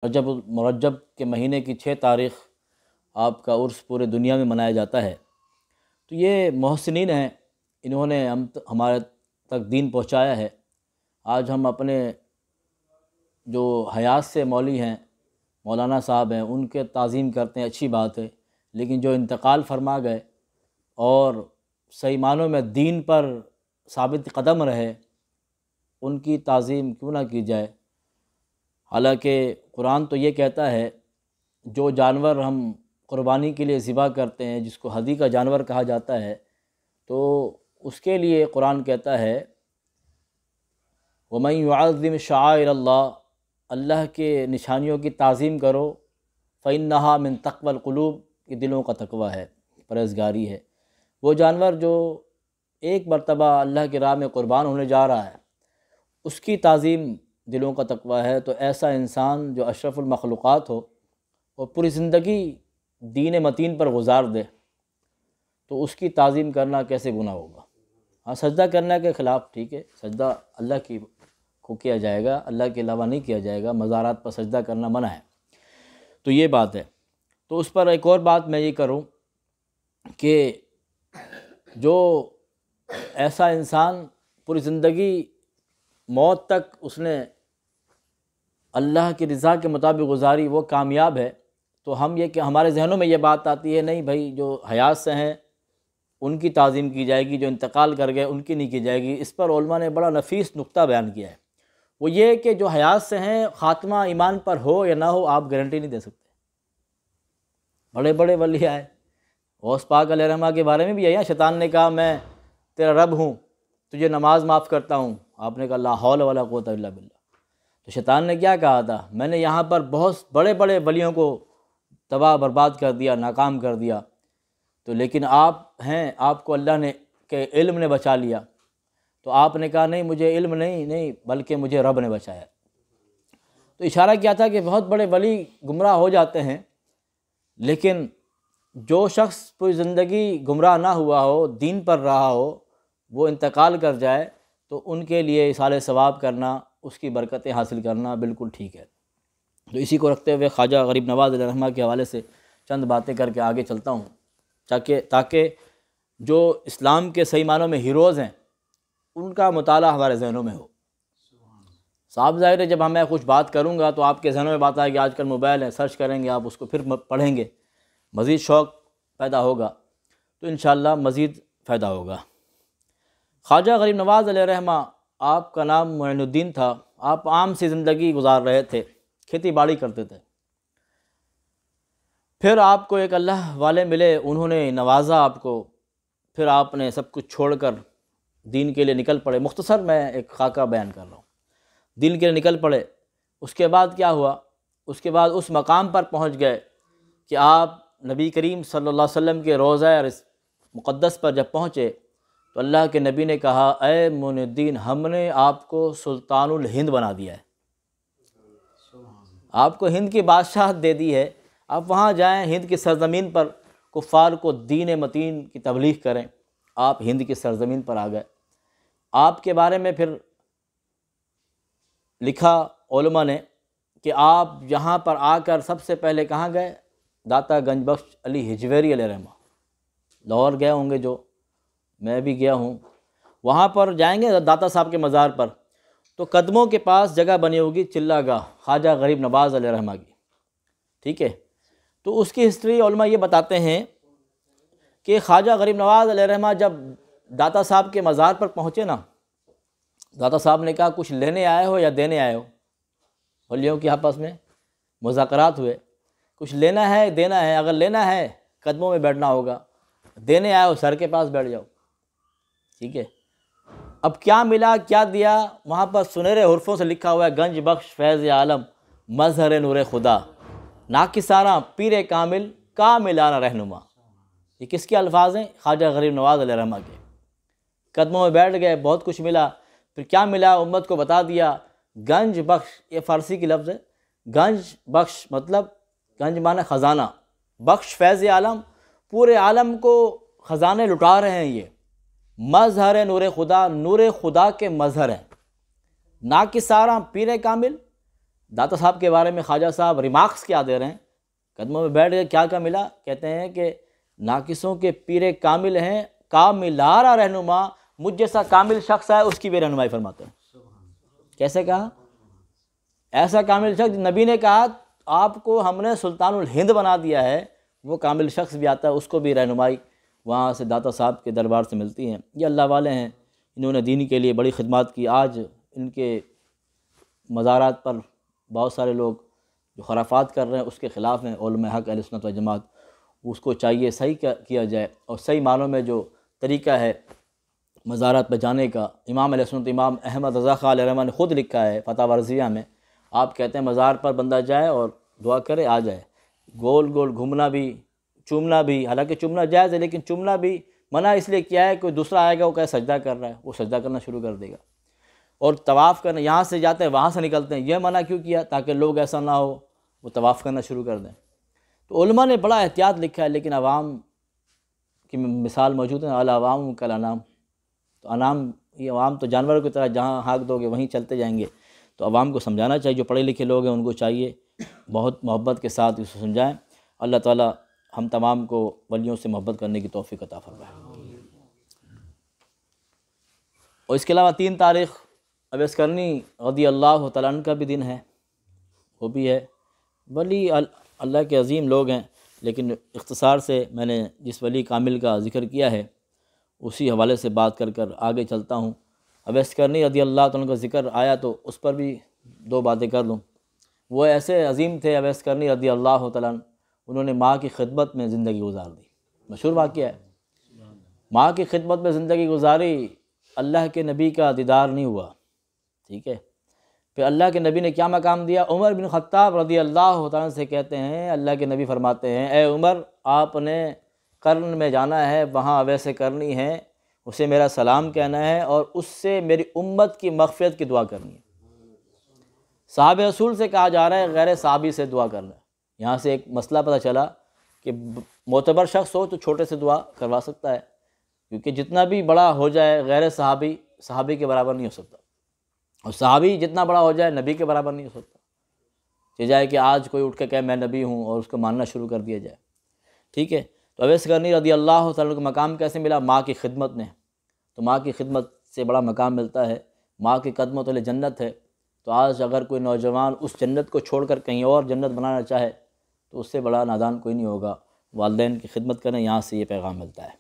رجب المرجب کے مہینے کی 6 تاریخ آپ کا عرس پورے دنیا میں منایا جاتا ہے۔ تو یہ محسنین ہیں، انہوں نے ہمارے تک دین پہنچایا ہے۔ آج ہم اپنے جو حیات سے مولی ہیں، مولانا صاحب ہیں، ان کے تعظیم کرتے ہیں، اچھی بات ہے، لیکن جو انتقال فرما گئے اور صحیح معنوں میں دین پر ثابت قدم رہے، ان کی تعظیم کیوں نہ کی جائے؟ حالانکہ قرآن تو یہ کہتا ہے جو جانور ہم قربانی کے لیے ذبح کرتے ہیں، جس کو ہدی کا جانور کہا جاتا ہے، تو اس کے لیے قرآن کہتا ہے وَمَن يُعَظِّمْ شَعَائِرَ اللّہ، اللہ کے نشانیوں کی تعظیم کرو، فَإِنَّهَا مِن تَقْوَى الْقُلُوبِ، یہ دلوں کا تقویٰ ہے، پرہیزگاری ہے۔ وہ جانور جو ایک مرتبہ اللہ کی راہ میں قربان ہونے جا رہا ہے، اس کی تعظیم دلوں کا تقویٰ ہے۔ تو ایسا انسان جو اشرف المخلوقات ہو اور پوری زندگی دین متین پر گزار دے، تو اس کی تعظیم کرنا کیسے گناہ ہوگا؟ ہاں، سجدہ کرنے کے خلاف ٹھیک ہے، سجدہ اللہ کی کو کیا جائے گا، اللہ کے علاوہ نہیں کیا جائے گا، مزارات پر سجدہ کرنا منع ہے۔ تو یہ بات ہے۔ تو اس پر ایک اور بات میں یہ کروں کہ جو ایسا انسان پوری زندگی موت تک اس نے اللہ کی رضا کے مطابق گزاری، وہ کامیاب ہے۔ تو ہم یہ کہ ہمارے ذہنوں میں یہ بات آتی ہے، نہیں بھائی، جو حیات سے ہیں ان کی تعظیم کی جائے گی، جو انتقال کر گئے ان کی نہیں کی جائے گی۔ اس پر علماء نے بڑا نفیس نقطہ بیان کیا ہے، وہ یہ کہ جو حیات سے ہیں، خاتمہ ایمان پر ہو یا نہ ہو، آپ گارنٹی نہیں دے سکتے۔ بڑے بڑے ولی آئے، غوث پاک علیہ رحمہ کے بارے میں بھی یہی، شیطان نے کہا میں تیرا رب ہوں، تجھے نماز معاف کرتا ہوں، آپ نے کہا لا حول ولا قوت الا باللہ۔ تو شیطان نے کیا کہا تھا؟ میں نے یہاں پر بہت بڑے بڑے ولیوں کو تباہ برباد کر دیا، ناکام کر دیا، تو لیکن آپ ہیں، آپ کو اللہ نے کہ علم نے بچا لیا۔ تو آپ نے کہا نہیں، مجھے علم نہیں بلکہ مجھے رب نے بچایا۔ تو اشارہ کیا تھا کہ بہت بڑے ولی گمراہ ہو جاتے ہیں، لیکن جو شخص پوری زندگی گمراہ نہ ہوا ہو، دین پر رہا ہو، وہ انتقال کر جائے، تو ان کے لیے اصال ثواب کرنا، اس کی برکتیں حاصل کرنا بالکل ٹھیک ہے۔ تو اسی کو رکھتے ہوئے خواجہ غریب نواز علیہ رحمہ کے حوالے سے چند باتیں کر کے آگے چلتا ہوں، تاکہ جو اسلام کے صحیح معنوں میں ہیروز ہیں، ان کا مطالعہ ہمارے ذہنوں میں ہو۔ صاحب ظاہر ہے جب میں کچھ بات کروں گا تو آپ کے ذہنوں میں بات آئے گی، آج کل موبائل ہے، سرچ کریں گے آپ اس کو، پھر پڑھیں گے، مزید شوق پیدا ہوگا، تو انشاءاللہ مزید فائدہ ہوگا۔ خواجہ غریب نواز علیہ رحمہ، آپ کا نام معین الدین تھا، آپ عام سی زندگی گزار رہے تھے، کھیتی باڑی کرتے تھے۔ پھر آپ کو ایک اللہ والے ملے، انہوں نے نوازا آپ کو، پھر آپ نے سب کچھ چھوڑ کر دین کے لیے نکل پڑے۔ مختصر میں ایک خاکہ بیان کر رہا ہوں، دین کے لیے نکل پڑے۔ اس کے بعد کیا ہوا؟ اس کے بعد اس مقام پر پہنچ گئے کہ آپ نبی کریم صلی اللہ علیہ وسلم کے روضہ مقدس پر جب پہنچے تو اللہ کے نبی نے کہا اے معین الدین، ہم نے آپ کو سلطان الہند بنا دیا ہے، آپ کو ہند کی بادشاہت دے دی ہے، آپ وہاں جائیں، ہند کی سرزمین پر کفار کو دین متین کی تبلیغ کریں۔ آپ ہند کی سرزمین پر آ گئے۔ آپ کے بارے میں پھر لکھا علماء نے کہ آپ یہاں پر آ کر سب سے پہلے کہاں گئے؟ داتا گنج بخش علی ہجویری علیہ رحمہ، لاہور گئے ہوں گے، جو میں بھی گیا ہوں، وہاں پر جائیں گے داتا صاحب کے مزار پر، تو قدموں کے پاس جگہ بنی ہوگی چلہ گاہ خواجہ غریب نواز علیہ رحمہ کی، ٹھیک ہے؟ تو اس کی ہسٹری علماء یہ بتاتے ہیں کہ خواجہ غریب نواز علیہ رحمہ جب داتا صاحب کے مزار پر پہنچے نا، داتا صاحب نے کہا کچھ لینے آئے ہو یا دینے آئے ہو؟ ولیوں کے آپس میں مذاکرات ہوئے، کچھ لینا ہے دینا ہے؟ اگر لینا ہے قدموں میں بیٹھنا ہوگا، دینے آئے ہو سر کے پاس بیٹھ جاؤ، ٹھیک ہے؟ اب کیا ملا کیا دیا؟ وہاں پر سنہرے حرفوں سے لکھا ہوا ہے گنج بخش فیض عالم مظہر نور خدا ناکسانہ پیر کامل کاملانہ رہنما۔ یہ کس کے الفاظ ہیں؟ خواجہ غریب نواز علیہ رحمہ کے۔ قدموں میں بیٹھ گئے، بہت کچھ ملا، پھر کیا ملا امت کو بتا دیا۔ گنج بخش، یہ فارسی کی لفظ ہے، گنج بخش مطلب گنج معنی خزانہ، بخش فیض عالم، پورے عالم کو خزانے لٹا رہے ہیں۔ یہ مظہر نور خدا، نور خدا کے مظہر ہیں۔ ناکسارہ پیر کامل، داتا صاحب کے بارے میں خواجہ صاحب ریمارکس کیا دے رہے ہیں، قدموں میں بیٹھ گئے، کیا ملا؟ کہتے ہیں کہ ناقصوں کے پیر کامل ہیں، کاملارا رہنما، مجھ جیسا کامل شخص ہے اس کی بھی رہنمائی فرماتے ہیں۔ کیسے کہا؟ ایسا کامل شخص، نبی نے کہا آپ کو ہم نے سلطان الہند بنا دیا ہے، وہ کامل شخص بھی آتا ہے، اس کو بھی رہنمائی وہاں سے داتا صاحب کے دربار سے ملتی ہیں۔ یہ اللہ والے ہیں، انہوں نے دین کے لیے بڑی خدمات کی۔ آج ان کے مزارات پر بہت سارے لوگ جو خرافات کر رہے ہیں اس کے خلاف ہیں۔ علماء حق اہل سنت و جماعت، اس کو چاہیے صحیح کیا جائے، اور صحیح معنوں میں جو طریقہ ہے مزارات پہ جانے کا، امام علیہ سنت امام احمد رضا خان علیہ رحمہ نے خود لکھا ہے فتاوی رضویہ میں، آپ کہتے ہیں مزار پر بندہ جائے اور دعا کرے آ جائے، گول گول گھومنا بھی، چومنا بھی، حالانکہ چومنا جائز ہے لیکن چومنا بھی منع اس لیے کیا ہے، کوئی دوسرا آئے گا وہ کہے سجدہ کر رہا ہے، وہ سجدہ کرنا شروع کر دے گا۔ اور طواف کرنا، یہاں سے جاتے ہیں وہاں سے نکلتے ہیں، یہ منع کیوں کیا؟ تاکہ لوگ ایسا نہ ہو وہ طواف کرنا شروع کر دیں۔ تو علماء نے بڑا احتیاط لکھا ہے، لیکن عوام کی مثال موجود ہے، العوام کالانام، تو انام، یہ عوام تو جانوروں کی طرح جہاں ہانک دو گے وہیں چلتے جائیں گے۔ تو عوام کو سمجھانا چاہیے، جو پڑھے لکھے لوگ ہیں ان کو چاہیے بہت محبت کے ساتھ اسے سمجھائیں۔ اللہ تعالیٰ ہم تمام کو ولیوں سے محبت کرنے کی توفیق عطا فرمائے۔ اور اس کے علاوہ 3 تاریخ اویس کرنی رضی اللہ تعالیٰ عنہ کا بھی دن ہے، وہ بھی ہے۔ ولی اللہ کے عظیم لوگ ہیں، لیکن اختصار سے میں نے جس ولی کامل کا ذکر کیا ہے اسی حوالے سے بات کر آگے چلتا ہوں۔ اویس کرنی رضی اللہ تعالیٰ عنہ کا ذکر آیا تو اس پر بھی 2 باتیں کر لوں۔ وہ ایسے عظیم تھے اویس کرنی رضی اللہ تعالیٰ عنہ، انہوں نے ماں کی خدمت میں زندگی گزار دی، مشہور واقعہ ہے۔ ماں کی خدمت میں زندگی گزاری، اللہ کے نبی کا دیدار نہیں ہوا، ٹھیک ہے۔ پھر اللہ کے نبی نے کیا مقام دیا؟ عمر بن خطاب رضی اللہ تعالیٰ عنہ سے کہتے ہیں، اللہ کے نبی فرماتے ہیں، اے عمر آپ نے قرن میں جانا ہے، وہاں اویس کرنی ہے، اسے میرا سلام کہنا ہے اور اس سے میری امت کی مغفرت کی دعا کرنی ہے۔ صحابہ رسول سے کہا جا رہا ہے غیر صحابی سے دعا کرنا ہے۔ یہاں سے ایک مسئلہ پتہ چلا کہ معتبر شخص ہو تو چھوٹے سے دعا کروا سکتا ہے، کیونکہ جتنا بھی بڑا ہو جائے غیر صحابی صحابی کے برابر نہیں ہو سکتا، اور صحابی جتنا بڑا ہو جائے نبی کے برابر نہیں ہو سکتا۔ یہ جائے کہ آج کوئی اٹھ کے کہے میں نبی ہوں اور اس کو ماننا شروع کر دیا جائے، ٹھیک ہے۔ تو اویس کرنی رضی اللہ تعالیٰ کو مقام کیسے ملا؟ ماں کی خدمت نے، تو ماں کی خدمت سے بڑا مقام ملتا ہے، ماں کے قدموں تلے جنت ہے۔ تو آج اگر کوئی نوجوان اس جنت کو چھوڑ کر کہیں اور جنت بنانا چاہے تو اس سے بڑا نادان کوئی نہیں ہوگا۔ والدین کی خدمت کریں، یہاں سے یہ پیغام ملتا ہے۔